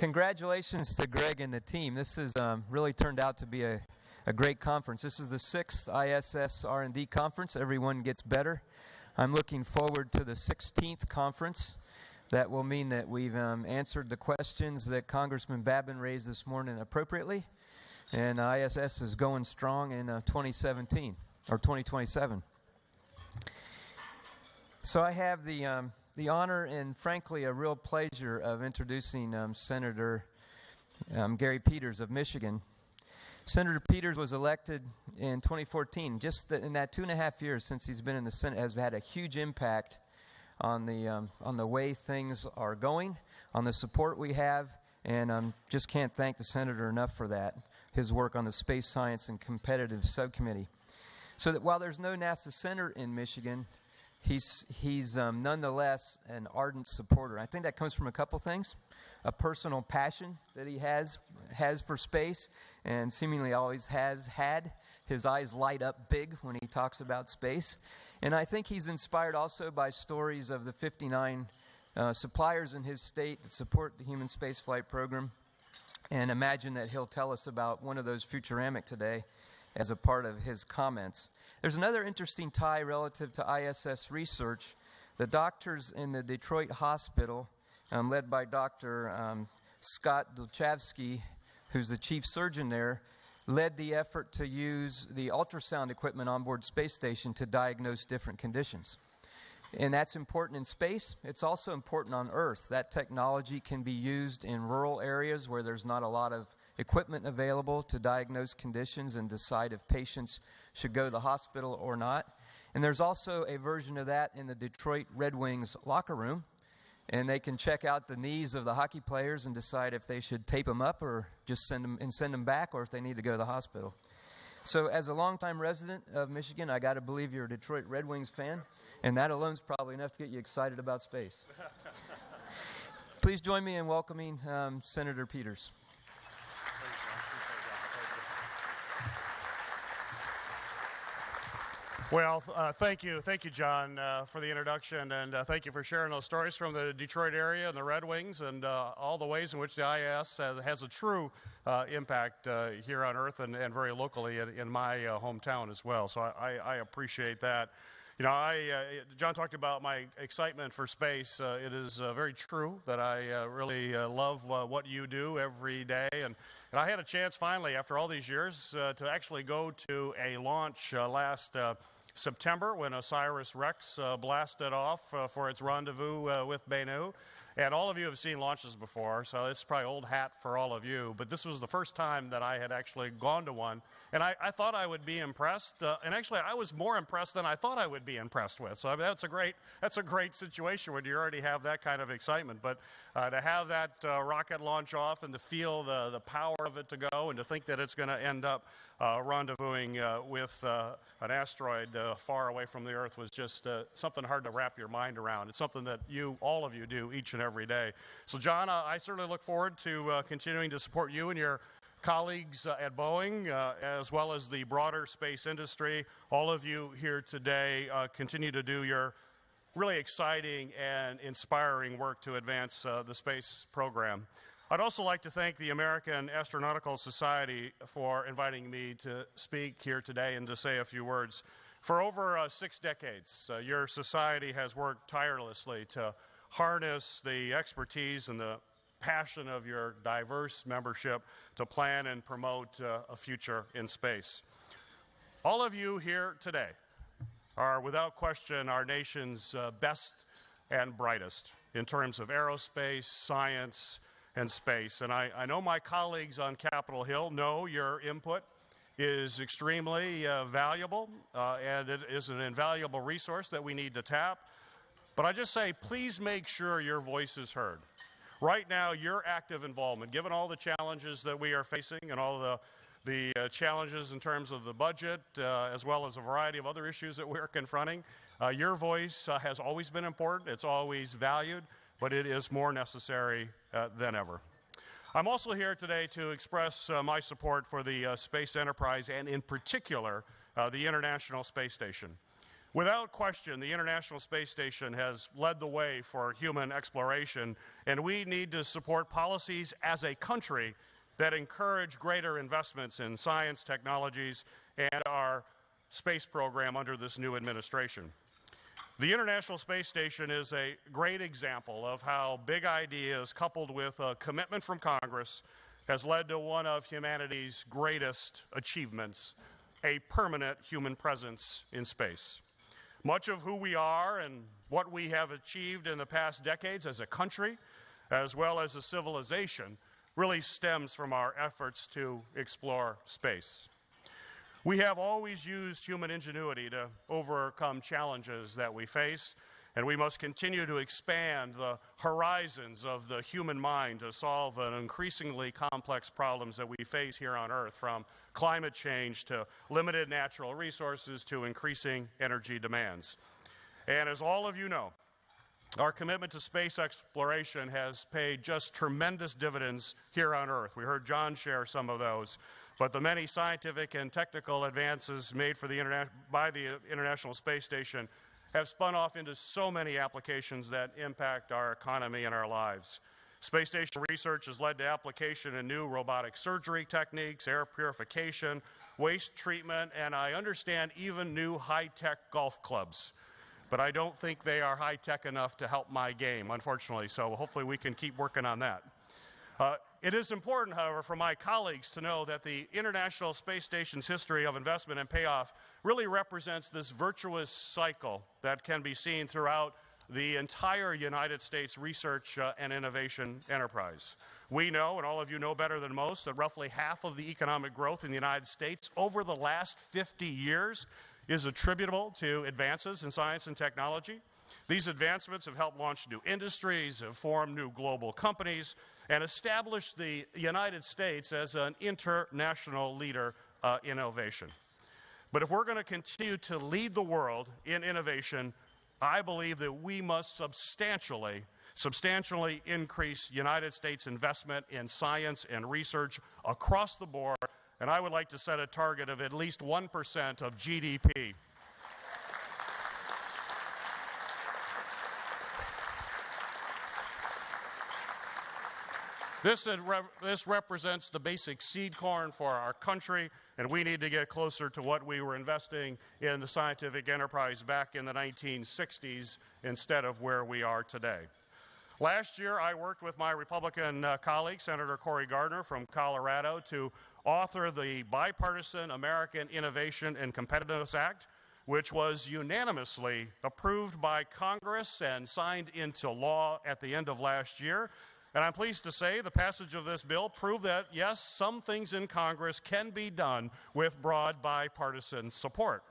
Congratulations to Greg and the team. This has really turned out to be a great conference. This is the 6th ISS R&D conference. Everyone gets better. I'm looking forward to the 16th conference. That will mean that we've answered the questions that Congressman Babin raised this morning appropriately, and ISS is going strong in 2017 or 2027. So I have the honor and, frankly, a real pleasure of introducing Senator Gary Peters of Michigan. Senator Peters was elected in 2014. Just in that 2.5 years since he's been in the Senate, has had a huge impact on the way things are going, on the support we have, and just can't thank the senator enough for that. His work on the Space Science and Competitive Subcommittee. So that while there's no NASA Center in Michigan, he's nonetheless an ardent supporter. I think that comes from a couple things. A personal passion that he has for space, and seemingly always has had. His eyes light up big when he talks about space. And I think he's inspired also by stories of the 59 suppliers in his state that support the human spaceflight program. And imagine that he'll tell us about one of those Futuramic today as a part of his comments. There's another interesting tie relative to ISS research. The doctors in the Detroit hospital, led by Dr. Scott Dulchavsky, who's the chief surgeon there, led the effort to use the ultrasound equipment on board space station to diagnose different conditions. And that's important in space. It's also important on Earth. That technology can be used in rural areas where there's not a lot of equipment available to diagnose conditions and decide if patients should go to the hospital or not. And there's also a version of that in the Detroit Red Wings locker room. And they can check out the knees of the hockey players and decide if they should tape them up or just send them back, or if they need to go to the hospital. So as a longtime resident of Michigan, I got to believe you're a Detroit Red Wings fan, and that alone is probably enough to get you excited about space. Please join me in welcoming Senator Peters. Well, thank you, John, for the introduction, and thank you for sharing those stories from the Detroit area and the Red Wings and all the ways in which the IS has a true impact here on Earth and very locally in my hometown as well. So I appreciate that. You know, John talked about my excitement for space. It is very true that I really love what you do every day. And I had a chance finally, after all these years, to actually go to a launch last September when OSIRIS-REx blasted off for its rendezvous with Bennu. And all of you have seen launches before, so it's probably old hat for all of you. But this was the first time that I had actually gone to one. And I thought I would be impressed. And actually, I was more impressed than I thought I would be impressed with. So I mean, that's a great situation when you already have that kind of excitement. But to have that rocket launch off and to feel the power of it to go and to think that it's going to end up rendezvousing with an asteroid far away from the Earth was just something hard to wrap your mind around. It's something that all of you do each and every day. So John, I certainly look forward to continuing to support you and your colleagues at Boeing, as well as the broader space industry. All of you here today continue to do your really exciting and inspiring work to advance the space program. I'd also like to thank the American Astronautical Society for inviting me to speak here today and to say a few words. For over 6 decades, your society has worked tirelessly to harness the expertise and the passion of your diverse membership to plan and promote a future in space. All of you here today are without question our nation's best and brightest in terms of aerospace, science, and space. And I know my colleagues on Capitol Hill know your input is extremely valuable, and it is an invaluable resource that we need to tap. But I just say, please make sure your voice is heard. Right now, your active involvement, given all the challenges that we are facing and all the challenges in terms of the budget, as well as a variety of other issues that we're confronting, your voice has always been important. It's always valued, but it is more necessary than ever. I'm also here today to express my support for the space enterprise and, in particular, the International Space Station. Without question, the International Space Station has led the way for human exploration, and we need to support policies as a country that encourage greater investments in science, technologies, and our space program under this new administration. The International Space Station is a great example of how big ideas coupled with a commitment from Congress has led to one of humanity's greatest achievements, a permanent human presence in space. Much of who we are and what we have achieved in the past decades as a country, as well as a civilization, really stems from our efforts to explore space. We have always used human ingenuity to overcome challenges that we face, and we must continue to expand the horizons of the human mind to solve an increasingly complex problems that we face here on Earth, from climate change to limited natural resources to increasing energy demands. And as all of you know, our commitment to space exploration has paid just tremendous dividends here on Earth. We heard John share some of those. But the many scientific and technical advances made for by the International Space Station have spun off into so many applications that impact our economy and our lives. Space station research has led to application in new robotic surgery techniques, air purification, waste treatment, and I understand even new high-tech golf clubs. But I don't think they are high-tech enough to help my game, unfortunately, so hopefully we can keep working on that. It is important, however, for my colleagues to know that the International Space Station's history of investment and payoff really represents this virtuous cycle that can be seen throughout the entire United States research and innovation enterprise. We know, and all of you know better than most, that roughly half of the economic growth in the United States over the last 50 years is attributable to advances in science and technology. These advancements have helped launch new industries, have formed new global companies, and established the United States as an international leader in innovation. But if we're going to continue to lead the world in innovation, I believe that we must substantially increase United States investment in science and research across the board, and I would like to set a target of at least 1% of GDP. This represents the basic seed corn for our country, and we need to get closer to what we were investing in the scientific enterprise back in the 1960s instead of where we are today. Last year, I worked with my Republican colleague, Senator Cory Gardner from Colorado, to author the Bipartisan American Innovation and Competitiveness Act, which was unanimously approved by Congress and signed into law at the end of last year. And I'm pleased to say the passage of this bill proved that, yes, some things in Congress can be done with broad bipartisan support.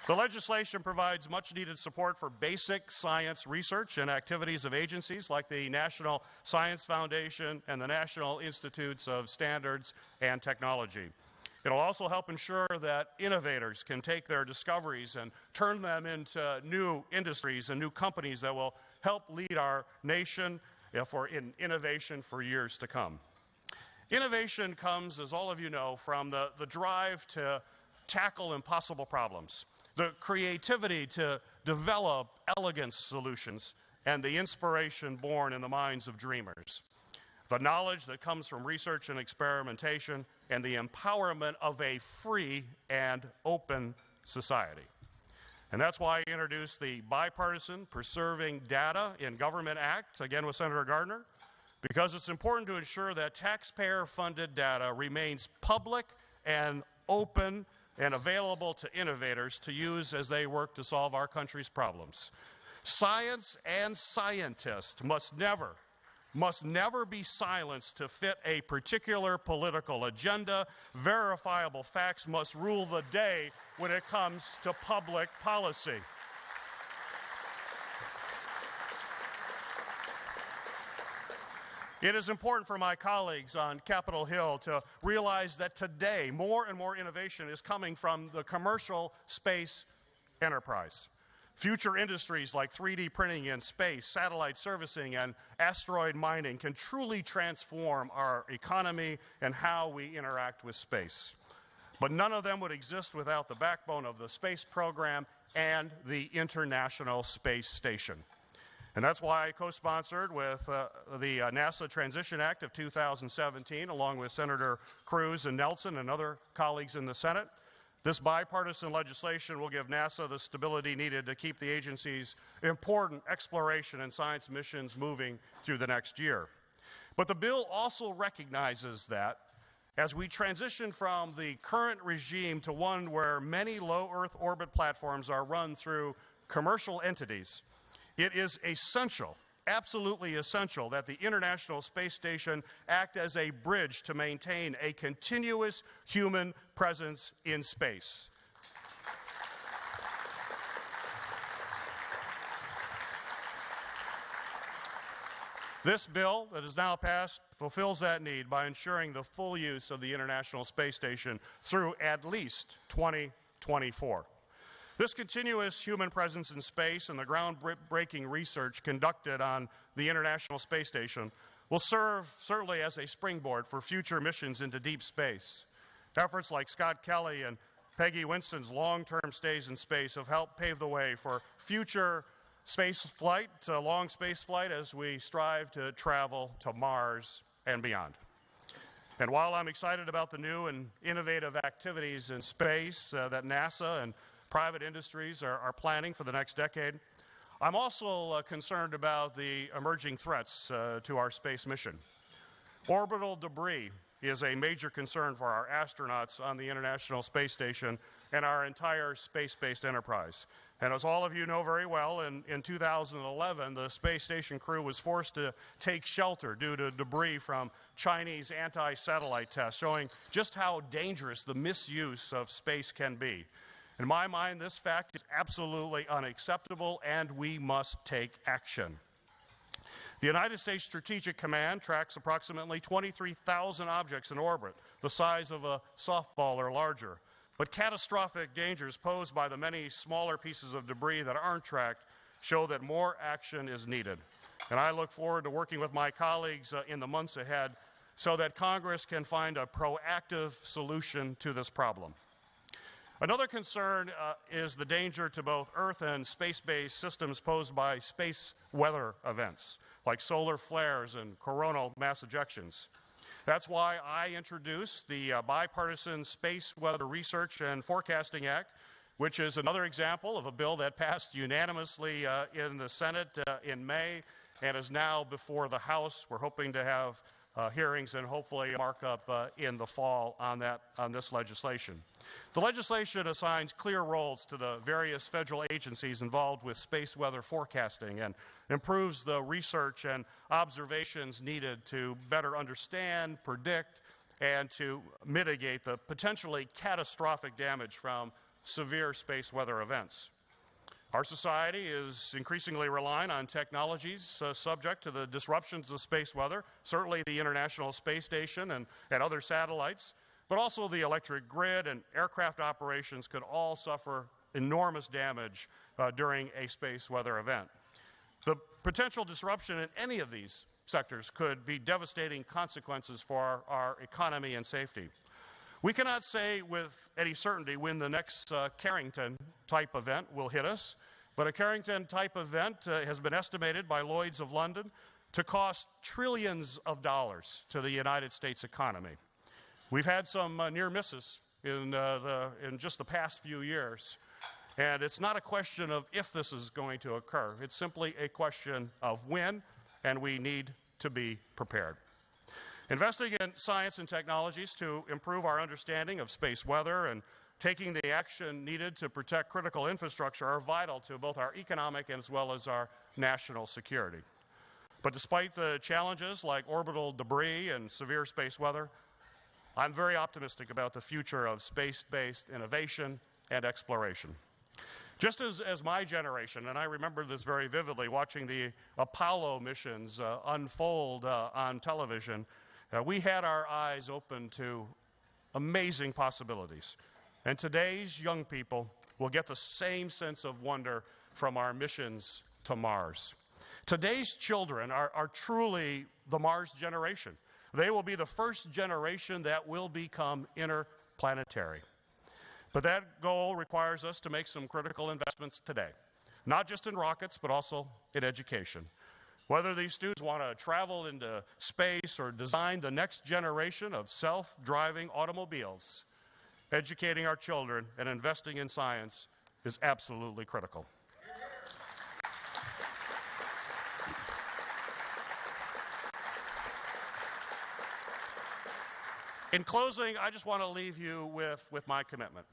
The legislation provides much-needed support for basic science research and activities of agencies like the National Science Foundation and the National Institutes of Standards and Technology. It'll also help ensure that innovators can take their discoveries and turn them into new industries and new companies that will help lead our nation in innovation for years to come. Innovation comes, as all of you know, from the drive to tackle impossible problems, the creativity to develop elegant solutions, and the inspiration born in the minds of dreamers. The knowledge that comes from research and experimentation, and the empowerment of a free and open society. And that's why I introduced the Bipartisan Preserving Data in Government Act, again with Senator Gardner, because it's important to ensure that taxpayer-funded data remains public and open and available to innovators to use as they work to solve our country's problems. Science and scientists must never be silenced to fit a particular political agenda. Verifiable facts must rule the day when it comes to public policy. It is important for my colleagues on Capitol Hill to realize that today more and more innovation is coming from the commercial space enterprise. Future industries like 3D printing in space, satellite servicing, and asteroid mining can truly transform our economy and how we interact with space. But none of them would exist without the backbone of the space program and the International Space Station. And that's why I co-sponsored with the NASA Transition Act of 2017, along with Senator Cruz and Nelson and other colleagues in the Senate. This bipartisan legislation will give NASA the stability needed to keep the agency's important exploration and science missions moving through the next year. But the bill also recognizes that as we transition from the current regime to one where many low Earth orbit platforms are run through commercial entities, it is essential, absolutely essential, that the International Space Station act as a bridge to maintain a continuous human presence in space. This bill that is now passed fulfills that need by ensuring the full use of the International Space Station through at least 2024. This continuous human presence in space and the groundbreaking research conducted on the International Space Station will serve certainly as a springboard for future missions into deep space. Efforts like Scott Kelly and Peggy Winston's long-term stays in space have helped pave the way for future space flight, long space flight, as we strive to travel to Mars and beyond. And while I'm excited about the new and innovative activities in space that NASA and private industries are planning for the next decade, I'm also concerned about the emerging threats to our space mission. Orbital debris is a major concern for our astronauts on the International Space Station and our entire space-based enterprise. And as all of you know very well, in 2011, the space station crew was forced to take shelter due to debris from Chinese anti-satellite tests, showing just how dangerous the misuse of space can be. In my mind, this fact is absolutely unacceptable, and we must take action. The United States Strategic Command tracks approximately 23,000 objects in orbit, the size of a softball or larger. But catastrophic dangers posed by the many smaller pieces of debris that aren't tracked show that more action is needed. And I look forward to working with my colleagues in the months ahead so that Congress can find a proactive solution to this problem. Another concern is the danger to both Earth and space-based systems posed by space weather events, like solar flares and coronal mass ejections. That's why I introduced the Bipartisan Space Weather Research and Forecasting Act, which is another example of a bill that passed unanimously in the Senate in May and is now before the House. We're hoping to have hearings and hopefully a markup in the fall on this legislation. The legislation assigns clear roles to the various federal agencies involved with space weather forecasting and improves the research and observations needed to better understand, predict, and to mitigate the potentially catastrophic damage from severe space weather events. Our society is increasingly relying on technologies subject to the disruptions of space weather, certainly the International Space Station and other satellites, but also the electric grid and aircraft operations could all suffer enormous damage during a space weather event. The potential disruption in any of these sectors could be devastating consequences for our economy and safety. We cannot say with any certainty when the next Carrington-type event will hit us, but a Carrington-type event has been estimated by Lloyd's of London to cost trillions of dollars to the United States economy. We've had some near misses in just the past few years, and it's not a question of if this is going to occur. It's simply a question of when, and we need to be prepared. Investing in science and technologies to improve our understanding of space weather and taking the action needed to protect critical infrastructure are vital to both our economic as well as our national security. But despite the challenges like orbital debris and severe space weather, I'm very optimistic about the future of space-based innovation and exploration. Just as my generation, and I remember this very vividly, watching the Apollo missions unfold on television, we had our eyes open to amazing possibilities. And today's young people will get the same sense of wonder from our missions to Mars. Today's children are truly the Mars generation. They will be the first generation that will become interplanetary. But that goal requires us to make some critical investments today, not just in rockets, but also in education. Whether these students want to travel into space or design the next generation of self-driving automobiles, educating our children and investing in science is absolutely critical. In closing, I just want to leave you with my commitment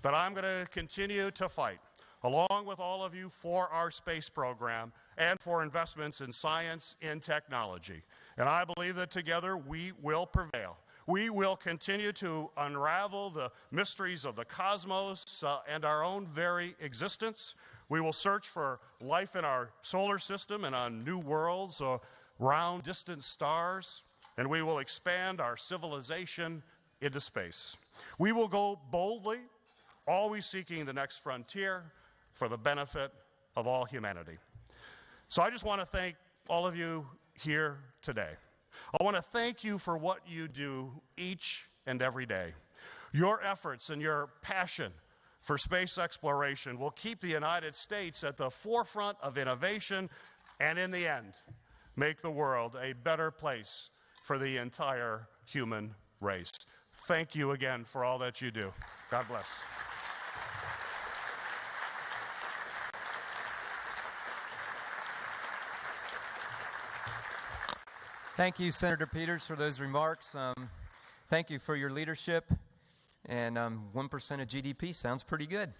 that I'm going to continue to fight, along with all of you, for our space program and for investments in science and technology. And I believe that together we will prevail. We will continue to unravel the mysteries of the cosmos and our own very existence. We will search for life in our solar system and on new worlds around distant stars. And we will expand our civilization into space. We will go boldly, always seeking the next frontier for the benefit of all humanity. So I just want to thank all of you here today. I want to thank you for what you do each and every day. Your efforts and your passion for space exploration will keep the United States at the forefront of innovation and, in the end, make the world a better place for the entire human race. Thank you again for all that you do. God bless. Thank you, Senator Peters, for those remarks. Thank you for your leadership. And 1% of GDP sounds pretty good.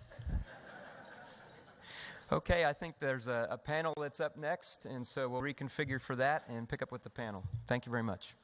Okay, I think there's a panel that's up next, and so we'll reconfigure for that and pick up with the panel. Thank you very much.